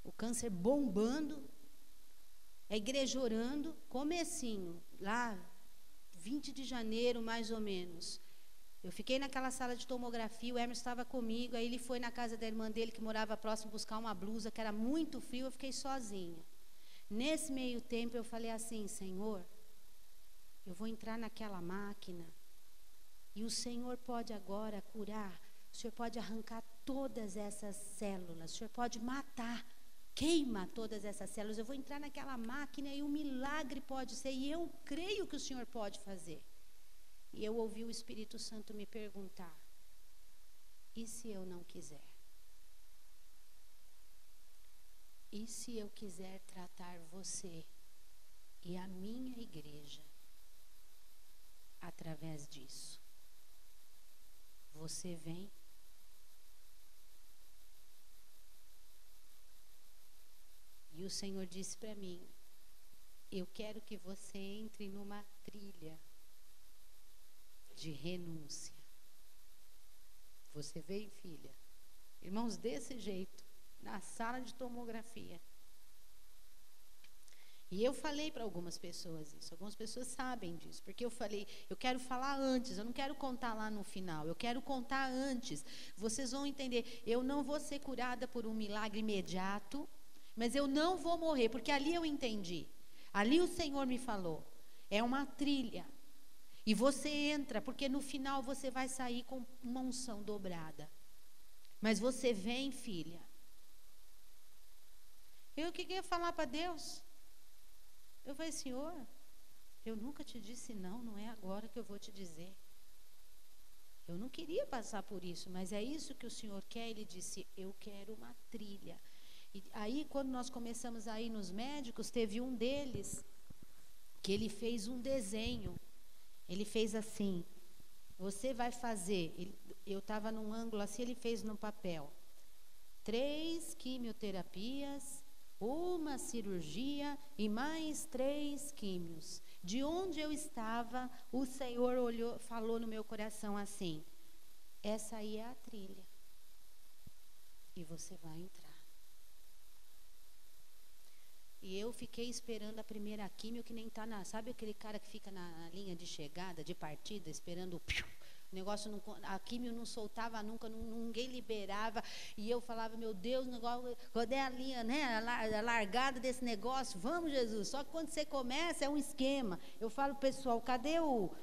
o câncer bombando, a igreja orando, comecinho, lá, 20 de janeiro, mais ou menos. Eu fiquei naquela sala de tomografia, o Hermes estava comigo, aí ele foi na casa da irmã dele, que morava próximo, buscar uma blusa, que era muito frio, eu fiquei sozinha. Nesse meio tempo, eu falei assim: Senhor, eu vou entrar naquela máquina, e o Senhor pode agora curar, o Senhor pode arrancar todas essas células, o Senhor pode matar, queima todas essas células, eu vou entrar naquela máquina e um milagre pode ser, e eu creio que o Senhor pode fazer. E eu ouvi o Espírito Santo me perguntar: e se eu não quiser? E se eu quiser tratar você e a minha igreja através disso? Você vem? E o Senhor disse para mim: eu quero que você entre numa trilha de renúncia. Você vem, filha? Irmãos, desse jeito, na sala de tomografia. E eu falei para algumas pessoas isso, algumas pessoas sabem disso, porque eu falei: eu quero falar antes, eu não quero contar lá no final, eu quero contar antes. Vocês vão entender, eu não vou ser curada por um milagre imediato, mas eu não vou morrer, porque ali eu entendi, ali o Senhor me falou, é uma trilha, e você entra, porque no final você vai sair com uma unção dobrada. Mas você vem, filha. Eu que ia falar para Deus? Eu falei, Senhor, eu nunca te disse não, não é agora que eu vou te dizer. Eu não queria passar por isso, mas é isso que o Senhor quer. Ele disse, eu quero uma trilha. E aí, quando nós começamos a ir nos médicos, teve um deles que ele fez um desenho. Ele fez assim, você vai fazer, eu estava num ângulo assim, ele fez no papel, 3 quimioterapias, uma cirurgia e mais 3 químios. De onde eu estava, o Senhor olhou, falou no meu coração assim, essa aí é a trilha, e você vai entrar. E eu fiquei esperando a primeira químio, que nem está na... Sabe aquele cara que fica na linha de chegada, de partida, esperando o negócio, não, a químio não soltava nunca, ninguém liberava. E eu falava, meu Deus, negócio, quando é a linha, né, a largada desse negócio, vamos, Jesus. Só que quando você começa, é um esquema. Eu falo, pessoal, cadê o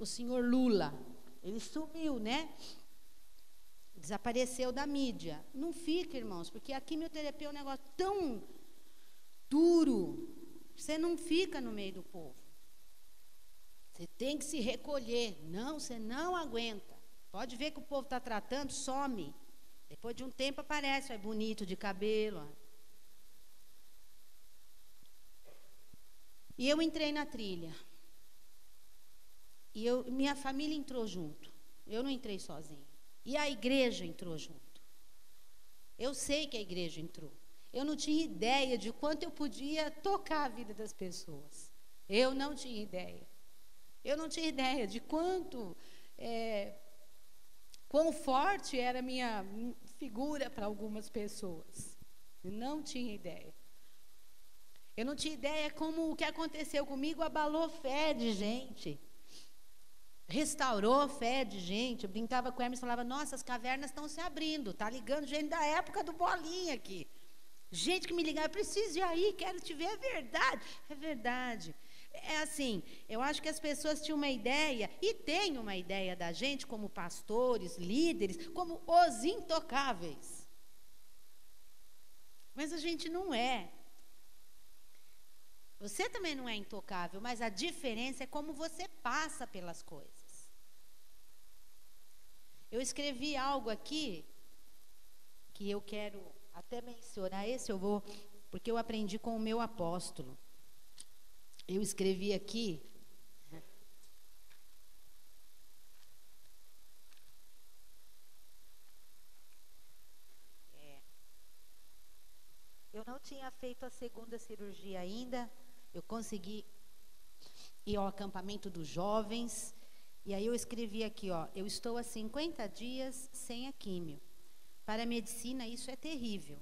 senhor Lula? Ele sumiu, né? Desapareceu da mídia. Não fica, irmãos, porque a quimioterapia é um negócio tão duro, você não fica no meio do povo. Você tem que se recolher. Não, você não aguenta. Pode ver que o povo está tratando, some. Depois de um tempo aparece, é bonito de cabelo. E eu entrei na trilha. E minha família entrou junto. Eu não entrei sozinha. E a igreja entrou junto. Eu sei que a igreja entrou. Eu não tinha ideia de quanto eu podia tocar a vida das pessoas. Eu não tinha ideia. Eu não tinha ideia de quão forte era a minha figura para algumas pessoas. Eu não tinha ideia. Eu não tinha ideia como o que aconteceu comigo abalou fé de gente. Restaurou fé de gente. Eu brincava com ela e falava, nossa, as cavernas estão se abrindo. Está ligando gente da época do Bolinha aqui. Gente que me ligava, preciso ir aí, quero te ver, é verdade. É verdade. É assim, eu acho que as pessoas tinham uma ideia, e têm uma ideia da gente, como pastores, líderes, como os intocáveis. Mas a gente não é. Você também não é intocável, mas a diferença é como você passa pelas coisas. Eu escrevi algo aqui, que eu quero até mencionar, esse eu vou, porque eu aprendi com o meu apóstolo. Eu escrevi aqui, eu não tinha feito a segunda cirurgia ainda, eu consegui ir ao acampamento dos jovens, e aí eu escrevi aqui, ó, eu estou há 50 dias sem a químio. Para a medicina isso é terrível,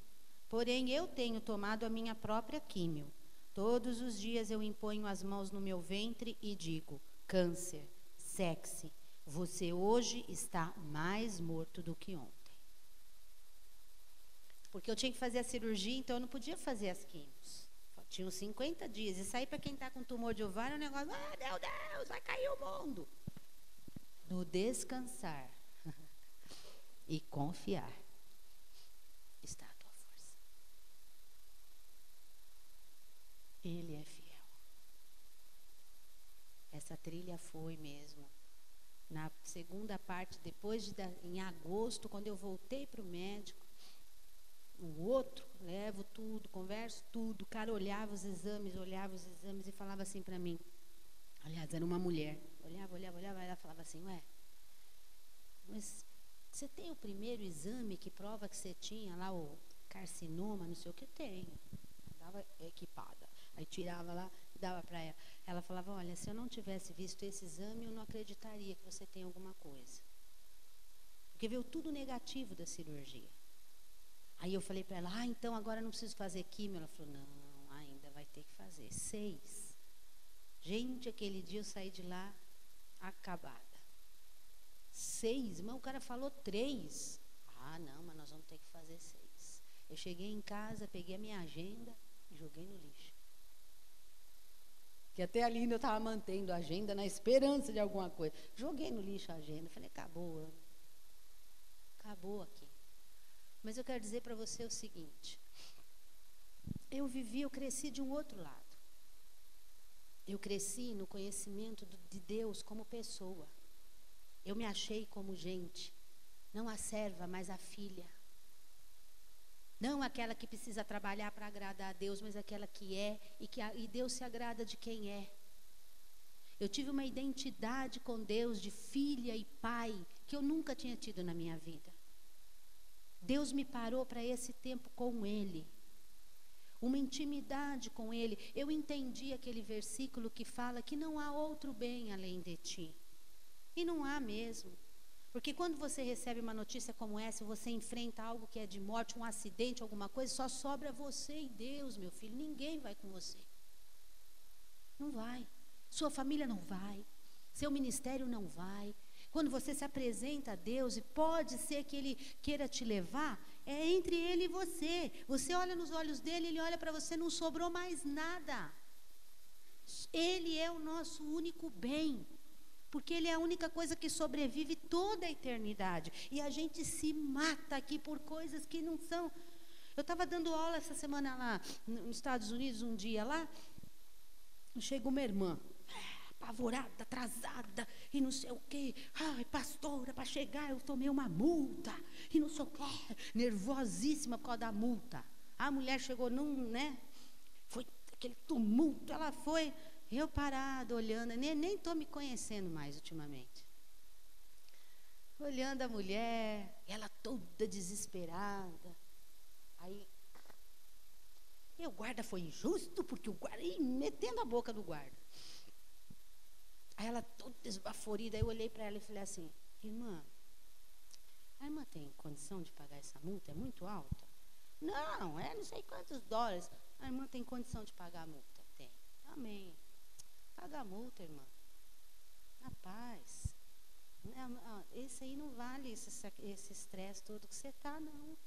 porém eu tenho tomado a minha própria químio. Todos os dias eu imponho as mãos no meu ventre e digo, câncer, sexe, você hoje está mais morto do que ontem. Porque eu tinha que fazer a cirurgia, então eu não podia fazer as químios. Tinham 50 dias. Isso aí, para quem está com tumor de ovário, é um negócio, meu Deus, vai cair o mundo. No descansar e confiar está a tua força. Ele é fiel. Essa trilha foi mesmo. Na segunda parte, em agosto, quando eu voltei para o médico, o outro, levo tudo, converso tudo, o cara olhava os exames e falava assim para mim. Aliás, era uma mulher. Olhava, ela falava assim, ué, mas você tem o primeiro exame que prova que você tinha lá o carcinoma, não sei o que tem. Estava equipada. Aí tirava lá e dava para ela. Ela falava, olha, se eu não tivesse visto esse exame, eu não acreditaria que você tem alguma coisa. Porque veio tudo negativo da cirurgia. Aí eu falei para ela, então agora não preciso fazer químio. Ela falou, não, ainda vai ter que fazer. 6. Gente, aquele dia eu saí de lá acabada. 6, mas o cara falou 3. Ah, não, mas nós vamos ter que fazer 6. Eu cheguei em casa, peguei a minha agenda e joguei no lixo. Que até ali eu estava mantendo a agenda na esperança de alguma coisa. Joguei no lixo a agenda, falei, acabou o ano. Acabou aqui. Mas eu quero dizer para você o seguinte, eu cresci de um outro lado. Eu cresci no conhecimento de Deus como pessoa. Eu me achei como gente, não a serva, mas a filha. Não aquela que precisa trabalhar para agradar a Deus, mas aquela que é e Deus se agrada de quem é. Eu tive uma identidade com Deus de filha e pai que eu nunca tinha tido na minha vida. Deus me parou para esse tempo com Ele. Uma intimidade com Ele. Eu entendi aquele versículo que fala que não há outro bem além de ti. E não há mesmo. Porque quando você recebe uma notícia como essa, você enfrenta algo que é de morte, um acidente, alguma coisa, só sobra você e Deus, meu filho. Ninguém vai com você. Não vai. Sua família não vai. Seu ministério não vai. Quando você se apresenta a Deus, e pode ser que Ele queira te levar, é entre Ele e você. Você olha nos olhos dEle, Ele olha para você, não sobrou mais nada. Ele é o nosso único bem. Porque Ele é a única coisa que sobrevive toda a eternidade. E a gente se mata aqui por coisas que não são. Eu estava dando aula essa semana lá, nos Estados Unidos, um dia lá. Chegou uma irmã, apavorada, atrasada, e não sei o quê. Ai, pastora, para chegar eu tomei uma multa. E não sei o quê. Nervosíssima por causa da multa. A mulher chegou foi aquele tumulto, ela foi... Eu parada, olhando, nem estou me conhecendo mais ultimamente. Olhando a mulher, ela toda desesperada. Aí, o guarda foi injusto, porque o guarda... metendo a boca do guarda. Aí ela toda esbaforida, aí eu olhei para ela e falei assim, irmã, a irmã tem condição de pagar essa multa? É muito alta? Não sei quantos dólares. A irmã tem condição de pagar a multa? Tem. Amém. Paga a multa, irmã. Na paz. Esse aí não vale esse estresse todo que você está, não.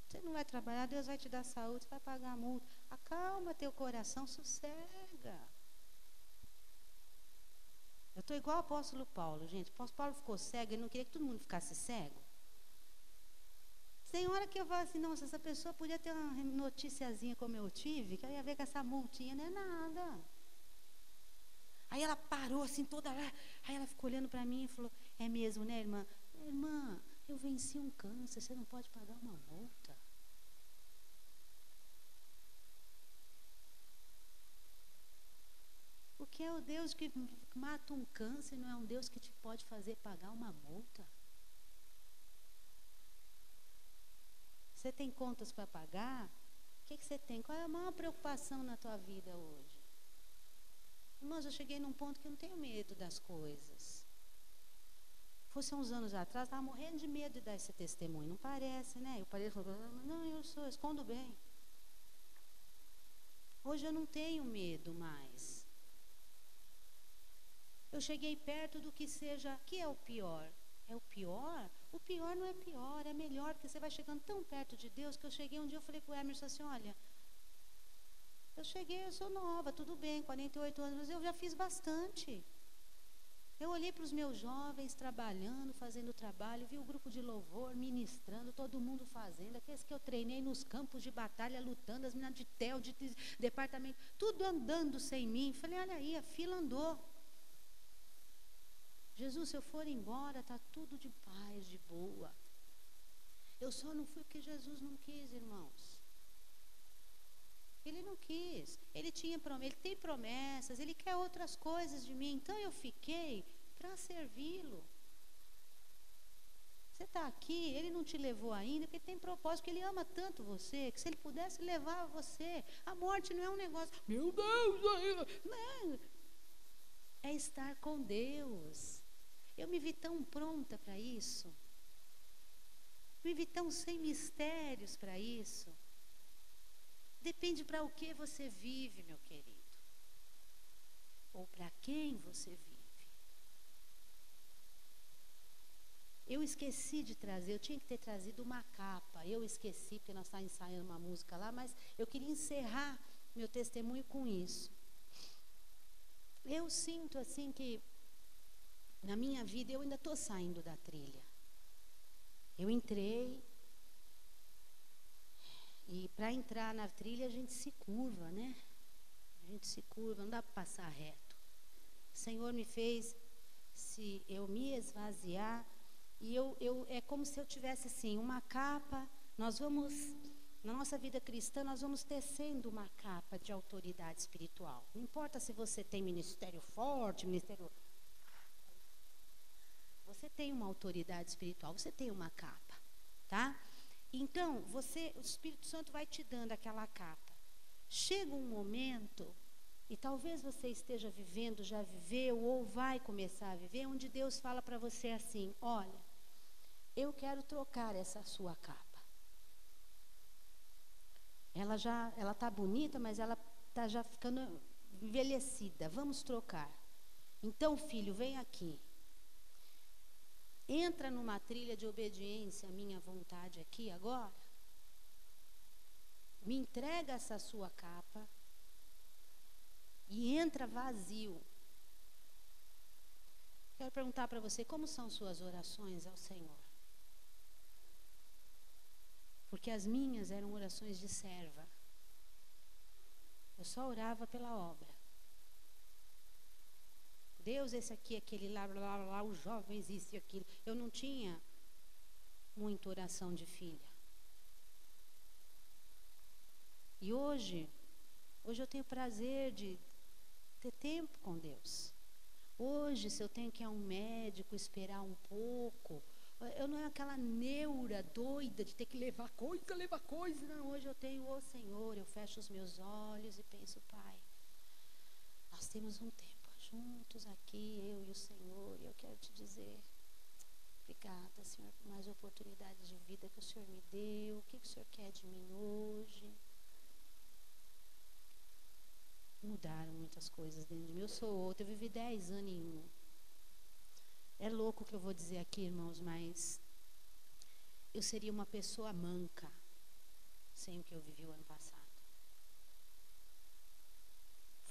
Você não vai trabalhar, Deus vai te dar saúde, você vai pagar a multa. Acalma teu coração, sossega. Eu estou igual o apóstolo Paulo, gente. O apóstolo Paulo ficou cego, ele não queria que todo mundo ficasse cego. Tem hora que eu falo assim, nossa, essa pessoa podia ter uma noticiazinha como eu tive, que eu ia ver que essa multinha não é nada. Aí ela parou assim toda lá, aí ela ficou olhando para mim e falou, é mesmo, né, irmã? Irmã, eu venci um câncer, você não pode pagar uma multa. Porque é o Deus que mata um câncer, não é um Deus que te pode fazer pagar uma multa. Você tem contas para pagar? O que você tem? Qual é a maior preocupação na tua vida hoje? Irmãos, eu cheguei num ponto que eu não tenho medo das coisas. Fosse uns anos atrás, estava morrendo de medo de dar esse testemunho. Não parece, né? Eu pareço, não, eu escondo bem. Hoje eu não tenho medo mais. Eu cheguei perto do que seja, que é o pior? É o pior? O pior não é pior, é melhor, porque você vai chegando tão perto de Deus, que eu cheguei um dia, eu falei para o Emerson assim, olha, eu sou nova, tudo bem, 48 anos, mas eu já fiz bastante. Eu olhei para os meus jovens trabalhando, fazendo trabalho, vi o grupo de louvor ministrando, todo mundo fazendo, aqueles que eu treinei nos campos de batalha, lutando, as meninas de TEL, de departamento, tudo andando sem mim. Falei, olha aí, a fila andou. Jesus, se eu for embora, está tudo de paz, de boa. Eu só não fui porque Jesus não quis, irmãos. Ele não quis. Ele tem promessas, ele quer outras coisas de mim. Então eu fiquei para servi-lo. Você está aqui, ele não te levou ainda, porque ele tem propósito, porque ele ama tanto você, que se ele pudesse levar você, a morte não é um negócio, meu Deus, não. É estar com Deus. Eu me vi tão pronta para isso. Me vi tão sem mistérios para isso. Depende para o que você vive, meu querido. Ou para quem você vive. Eu esqueci de trazer, eu tinha que ter trazido uma capa. Eu esqueci, porque nós estávamos ensaiando uma música lá, mas eu queria encerrar meu testemunho com isso. Eu sinto assim que na minha vida eu ainda estou saindo da trilha. Eu entrei e para entrar na trilha a gente se curva, né? gente se curva, não dá para passar reto. O Senhor me fez, se eu me esvaziar, e é como se eu tivesse assim, uma capa. Nós vamos, na nossa vida cristã, nós vamos tecendo uma capa de autoridade espiritual. Não importa se você tem ministério forte, ministério... Você tem uma autoridade espiritual, você tem uma capa, tá? Então, o Espírito Santo vai te dando aquela capa. Chega um momento, e talvez você esteja vivendo, já viveu, ou vai começar a viver, onde Deus fala para você assim: olha, eu quero trocar essa sua capa. Ela está bonita, mas ela está já ficando envelhecida. Vamos trocar. Então, filho, vem aqui. Entra numa trilha de obediência à minha vontade aqui agora. Me entrega essa sua capa e entra vazio. Quero perguntar para você, como são suas orações ao Senhor? Porque as minhas eram orações de serva. Eu só orava pela obra. Deus, esse aqui, aquele lá, blá, blá, blá, os jovens, isso e aquilo. Eu não tinha muita oração de filha. E hoje eu tenho prazer de ter tempo com Deus. Hoje, se eu tenho que ir a um médico, esperar um pouco, eu não é aquela neura doida de ter que levar coisa. Não, hoje eu tenho o Senhor, eu fecho os meus olhos e penso: Pai, nós temos um tempo juntos aqui, eu e o Senhor, e eu quero te dizer, obrigada, Senhor, por mais oportunidades de vida que o Senhor me deu. O que o Senhor quer de mim hoje? Mudaram muitas coisas dentro de mim. Eu sou outra, eu vivi 10 anos em um. É louco o que eu vou dizer aqui, irmãos, mas eu seria uma pessoa manca sem o que eu vivi o ano passado.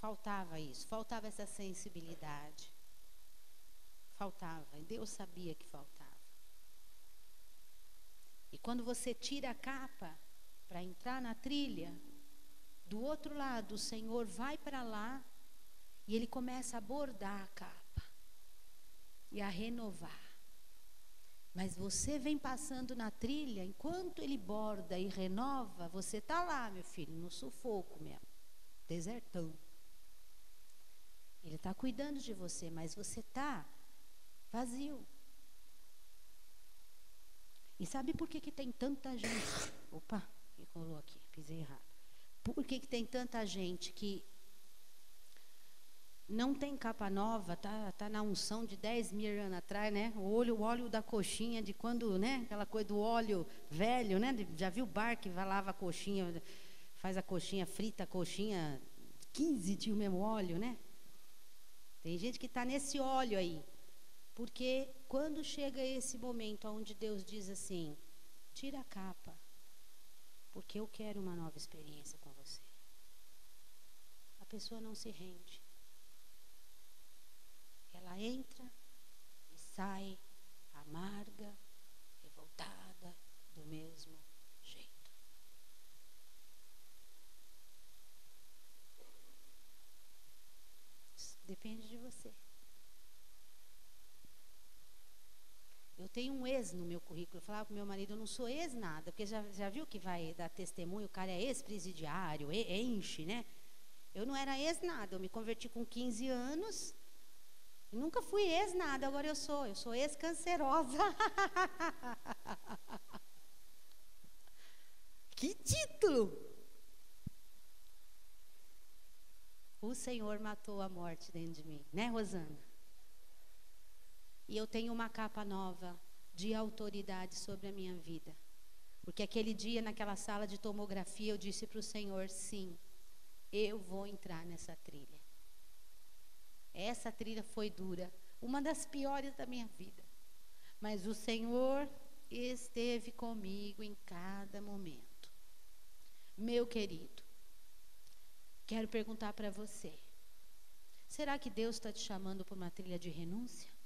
Faltava isso, faltava essa sensibilidade. Faltava, e Deus sabia que faltava. E quando você tira a capa para entrar na trilha, do outro lado o Senhor vai para lá e Ele começa a bordar a capa e a renovar. Mas você vem passando na trilha, enquanto Ele borda e renova, você está lá, meu filho, no sufoco mesmo, desertão. Ele está cuidando de você, mas você está vazio. E sabe por que tem tanta gente? Opa, que rolou aqui, pisei errado. Por que tem tanta gente que não tem capa nova, tá na unção de 10 mil anos atrás, né? O óleo da coxinha, de quando, né? Aquela coisa do óleo velho, né? Já viu o bar que vai lava a coxinha, faz a coxinha, frita a coxinha, 15 dias o mesmo óleo, né? Tem gente que está nesse óleo aí. Porque quando chega esse momento onde Deus diz assim: tira a capa, porque eu quero uma nova experiência com você. A pessoa não se rende. Ela entra e sai amarga, revoltada, do mesmo jeito. Depende de você. Eu tenho um ex no meu currículo. Eu falava para o meu marido: eu não sou ex nada, porque já viu que vai dar testemunho, o cara é ex-presidiário, enche, né? Eu não era ex nada, eu me converti com 15 anos, e nunca fui ex nada, agora eu sou ex-cancerosa. Que título! O Senhor matou a morte dentro de mim, né, Rosana? E eu tenho uma capa nova de autoridade sobre a minha vida. Porque aquele dia, naquela sala de tomografia, eu disse para o Senhor: sim, eu vou entrar nessa trilha. Essa trilha foi dura, uma das piores da minha vida. Mas o Senhor esteve comigo em cada momento. Meu querido, quero perguntar para você: será que Deus está te chamando por uma trilha de renúncia?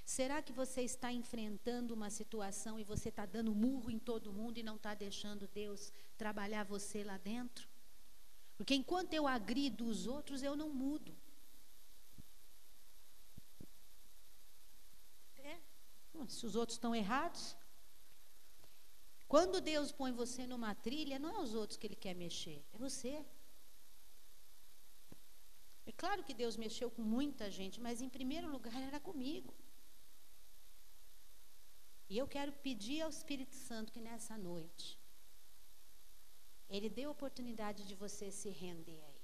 Será que você está enfrentando uma situação e você está dando murro em todo mundo e não está deixando Deus trabalhar você lá dentro? Porque enquanto eu agrido os outros, eu não mudo. Se os outros estão errados. Quando Deus põe você numa trilha, não é os outros que Ele quer mexer, é você. É claro que Deus mexeu com muita gente, mas em primeiro lugar era comigo. E eu quero pedir ao Espírito Santo que nessa noite Ele dê a oportunidade de você se render a Ele.